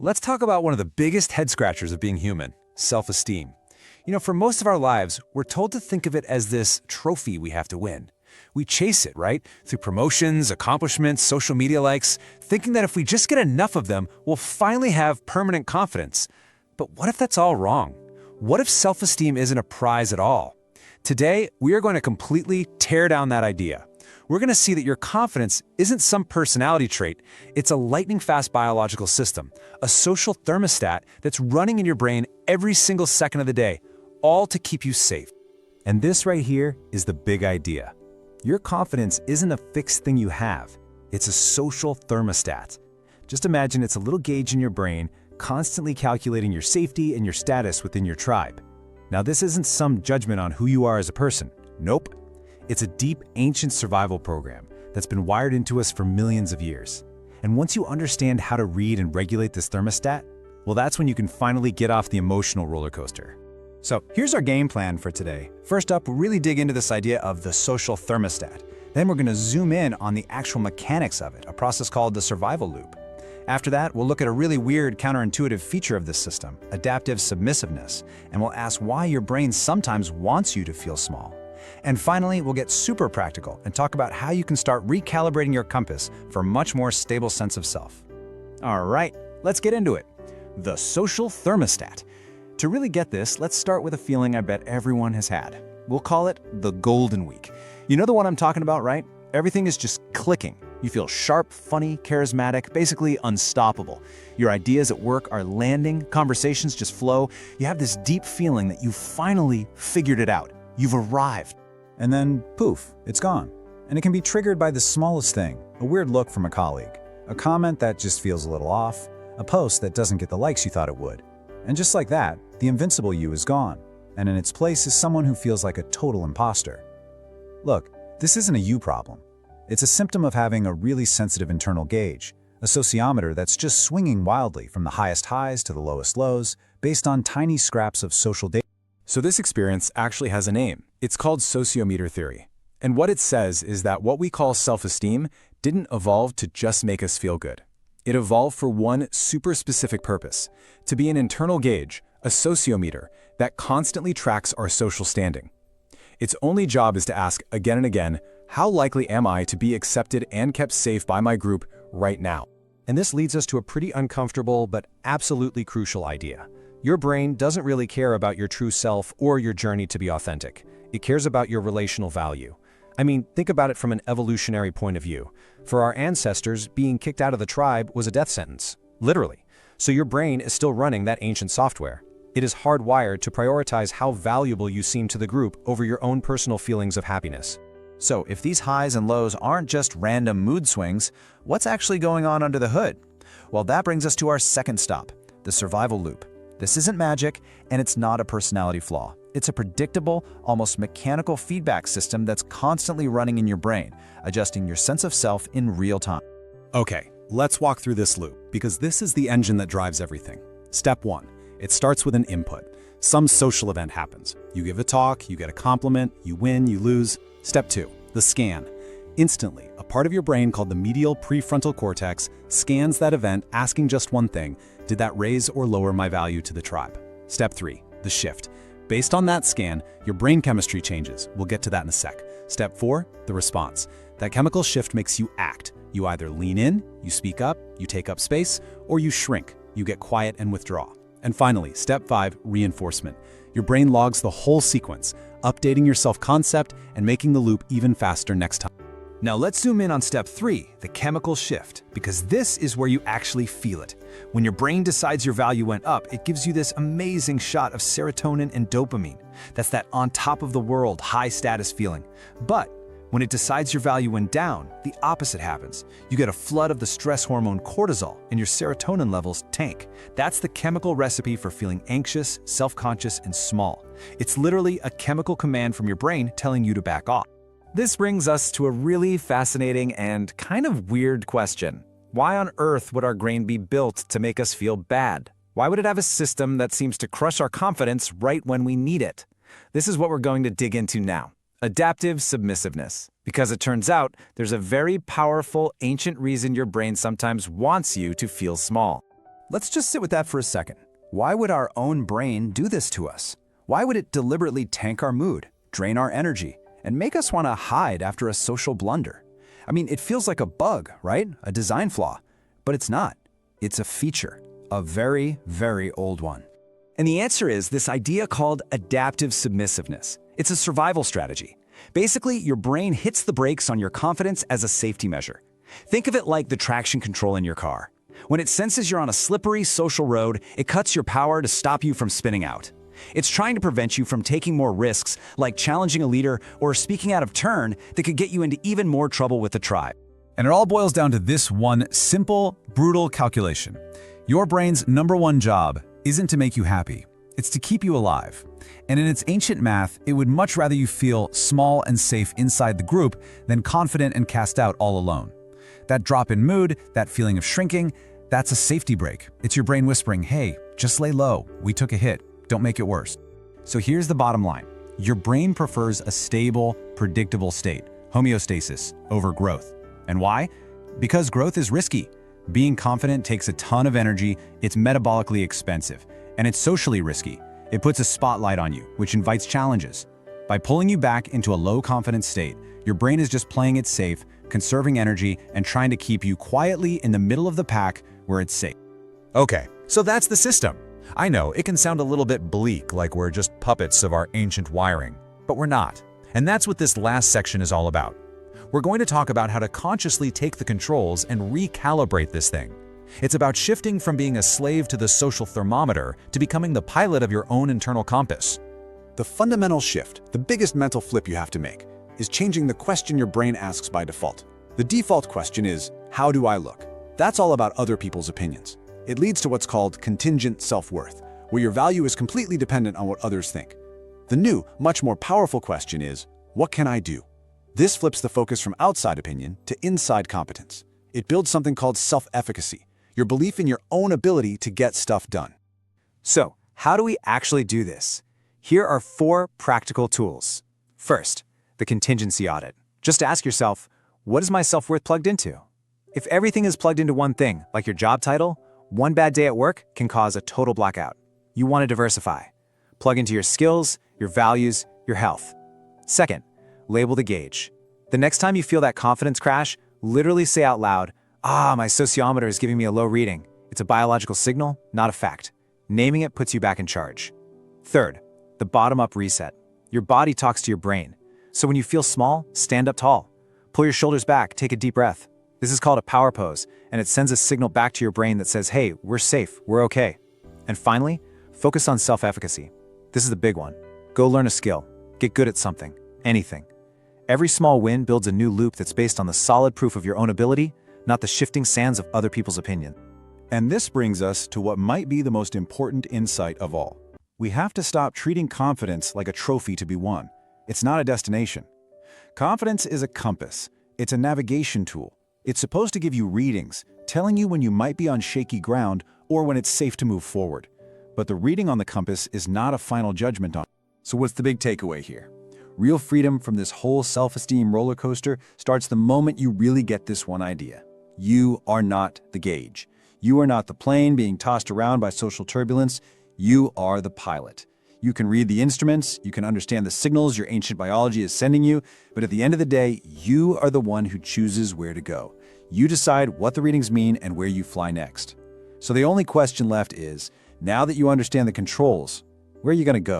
Let's talk about one of the biggest head scratchers of being human, self-esteem. For most of our lives, we're told to think of it as this trophy we have to win. We chase it, right? Through promotions, accomplishments, social media likes, thinking that if we just get enough of them, we'll finally have permanent confidence. But what if that's all wrong? What if self-esteem isn't a prize at all? Today, we are going to completely tear down that idea. We're going to see that your confidence isn't some personality trait, it's a lightning-fast biological system, a social thermostat that's running in your brain every single second of the day, all to keep you safe. And this right here is the big idea. Your confidence isn't a fixed thing you have, it's a social thermostat. Just imagine it's a little gauge in your brain, constantly calculating your safety and your status within your tribe. Now, this isn't some judgment on who you are as a person. Nope. It's a deep, ancient survival program that's been wired into us for millions of years. And once you understand how to read and regulate this thermostat, well, that's when you can finally get off the emotional roller coaster. So here's our game plan for today. First up, we'll really dig into this idea of the social thermostat. Then we're going to zoom in on the actual mechanics of it, a process called the survival loop. After that, we'll look at a really weird, counterintuitive feature of this system, adaptive submissiveness, and we'll ask why your brain sometimes wants you to feel small. And finally, we'll get super practical and talk about how you can start recalibrating your compass for a much more stable sense of self. All right, let's get into it. The social thermostat. To really get this, let's start with a feeling I bet everyone has had. We'll call it the golden week. You know the one I'm talking about, right? Everything is just clicking. You feel sharp, funny, charismatic, basically unstoppable. Your ideas at work are landing, conversations just flow. You have this deep feeling that you finally figured it out. You've arrived. And then, poof, it's gone. And it can be triggered by the smallest thing, a weird look from a colleague, a comment that just feels a little off, a post that doesn't get the likes you thought it would. And just like that, the invincible you is gone, and in its place is someone who feels like a total imposter. Look, this isn't a you problem. It's a symptom of having a really sensitive internal gauge, a sociometer that's just swinging wildly from the highest highs to the lowest lows, based on tiny scraps of social data. So this experience actually has a name. It's called Sociometer theory. And what it says is that what we call self-esteem didn't evolve to just make us feel good. It evolved for one super specific purpose, to be an internal gauge, a sociometer, that constantly tracks our social standing. Its only job is to ask again and again, how likely am I to be accepted and kept safe by my group right now? And this leads us to a pretty uncomfortable but absolutely crucial idea. Your brain doesn't really care about your true self or your journey to be authentic. It cares about your relational value. I mean, think about it from an evolutionary point of view. For our ancestors, being kicked out of the tribe was a death sentence, literally. So your brain is still running that ancient software. It is hardwired to prioritize how valuable you seem to the group over your own personal feelings of happiness. So if these highs and lows aren't just random mood swings, what's actually going on under the hood? Well, that brings us to our second stop, the survival loop. This isn't magic, and it's not a personality flaw. It's a predictable, almost mechanical feedback system that's constantly running in your brain, adjusting your sense of self in real time. Okay, let's walk through this loop, because this is the engine that drives everything. Step 1. It starts with an input. Some social event happens. You give a talk, you get a compliment, you win, you lose. Step 2. The scan. Instantly, a part of your brain called the medial prefrontal cortex scans that event, asking just one thing: did that raise or lower my value to the tribe? Step 3. The shift. Based on that scan, your brain chemistry changes. We'll get to that in a sec. Step 4. The response. That chemical shift makes you act. You either lean in, you speak up, you take up space, or you shrink. You get quiet and withdraw. And finally, Step 5. Reinforcement. Your brain logs the whole sequence, updating your self-concept and making the loop even faster next time. Now let's zoom in on Step 3, the chemical shift, because this is where you actually feel it. When your brain decides your value went up, it gives you this amazing shot of serotonin and dopamine. That's that on top of the world, high status feeling. But when it decides your value went down, the opposite happens. You get a flood of the stress hormone cortisol, and your serotonin levels tank. That's the chemical recipe for feeling anxious, self-conscious, and small. It's literally a chemical command from your brain telling you to back off. This brings us to a really fascinating and kind of weird question. Why on earth would our brain be built to make us feel bad? Why would it have a system that seems to crush our confidence right when we need it? This is what we're going to dig into now. Adaptive submissiveness. Because it turns out there's a very powerful, ancient reason your brain sometimes wants you to feel small. Let's just sit with that for a second. Why would our own brain do this to us? Why would it deliberately tank our mood, drain our energy, and make us want to hide after a social blunder? I mean, it feels like a bug, right? A design flaw. But it's not. It's a feature. A very, very old one. And the answer is this idea called adaptive submissiveness. It's a survival strategy. Basically, your brain hits the brakes on your confidence as a safety measure. Think of it like the traction control in your car. When it senses you're on a slippery social road, it cuts your power to stop you from spinning out. It's trying to prevent you from taking more risks, like challenging a leader or speaking out of turn that could get you into even more trouble with the tribe. And it all boils down to this one simple, brutal calculation. Your brain's #1 job isn't to make you happy. It's to keep you alive. And in its ancient math, it would much rather you feel small and safe inside the group than confident and cast out all alone. That drop in mood, that feeling of shrinking, that's a safety brake. It's your brain whispering, hey, just lay low. We took a hit. Don't make it worse. So here's the bottom line. Your brain prefers a stable, predictable state, homeostasis, over growth. And why? Because growth is risky. Being confident takes a ton of energy, it's metabolically expensive, and it's socially risky. It puts a spotlight on you, which invites challenges. By pulling you back into a low-confidence state, your brain is just playing it safe, conserving energy, and trying to keep you quietly in the middle of the pack where it's safe. Okay, so that's the system. I know it can sound a little bit bleak, like we're just puppets of our ancient wiring, but we're not. And that's what this last section is all about. We're going to talk about how to consciously take the controls and recalibrate this thing. It's about shifting from being a slave to the social thermometer to becoming the pilot of your own internal compass. The fundamental shift, the biggest mental flip you have to make, is changing the question your brain asks by default. The default question is, how do I look? That's all about other people's opinions. It leads to what's called contingent self-worth, where your value is completely dependent on what others think. The new, much more powerful question is, what can I do? This flips the focus from outside opinion to inside competence. It builds something called self-efficacy, your belief in your own ability to get stuff done. So, how do we actually do this? Here are 4 practical tools. First, the contingency audit. Just ask yourself, what is my self-worth plugged into? If everything is plugged into one thing, like your job title, one bad day at work can cause a total blackout. You want to diversify. Plug into your skills, your values, your health. Second, label the gauge. The next time you feel that confidence crash, literally say out loud, my sociometer is giving me a low reading. It's a biological signal, not a fact. Naming it puts you back in charge. Third, the bottom-up reset. Your body talks to your brain. So when you feel small, stand up tall. Pull your shoulders back, take a deep breath. This is called a power pose, and it sends a signal back to your brain that says, hey, we're safe, we're okay. And finally, focus on self-efficacy. This is the big one. Go learn a skill. Get good at something. Anything. Every small win builds a new loop that's based on the solid proof of your own ability, not the shifting sands of other people's opinion. And this brings us to what might be the most important insight of all. We have to stop treating confidence like a trophy to be won. It's not a destination. Confidence is a compass. It's a navigation tool. It's supposed to give you readings, telling you when you might be on shaky ground or when it's safe to move forward. But the reading on the compass is not a final judgment on it. So what's the big takeaway here? Real freedom from this whole self-esteem roller coaster starts the moment you really get this one idea. You are not the gauge. You are not the plane being tossed around by social turbulence. You are the pilot. You can read the instruments, you can understand the signals your ancient biology is sending you, but at the end of the day, you are the one who chooses where to go. You decide what the readings mean and where you fly next. So the only question left is, now that you understand the controls, where are you going to go?